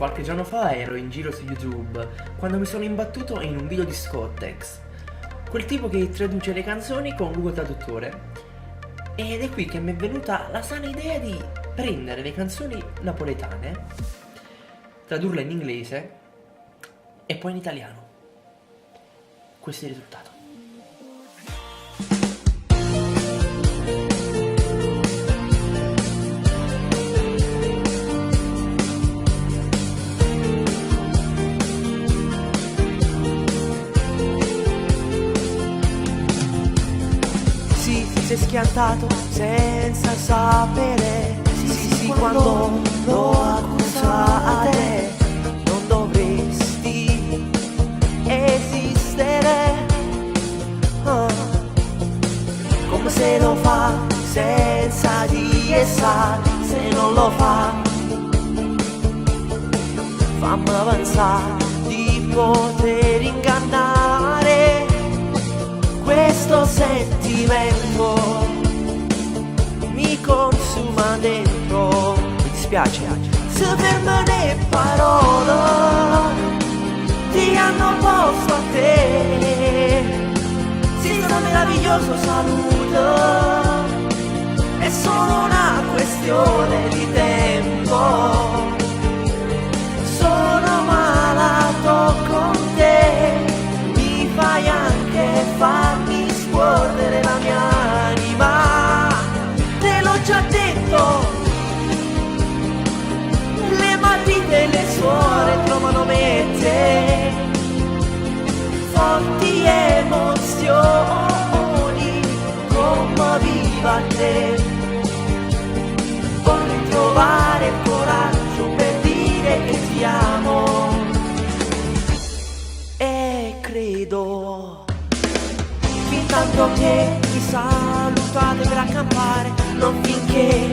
Qualche giorno fa ero in giro su YouTube quando mi sono imbattuto in un video di Scottex, quel tipo che traduce le canzoni con Google Traduttore. Ed è qui che mi è venuta la sana idea di prendere le canzoni napoletane, tradurle in inglese e poi in italiano. Questo è il risultato. Sei schiantato senza sapere, sì, quando lo accusate non dovresti esistere, come se lo fa senza di essa, se non lo fa fammi avanzare di poter ingannare questo sentimento, mi consuma dentro. Mi dispiace se per le parole ti hanno posto a te, sì, sta meraviglioso saluto, è solo una questione di tempo, sono malato con te, mi fai anche farmi scuotere la mia anima, te l'ho già detto, le matite e le suore trovano me e te, forti emozioni, commoviva te, vorrei trovare il coraggio per dire che ti amo, e credo fin tanto che mi salutate per accampare, non finché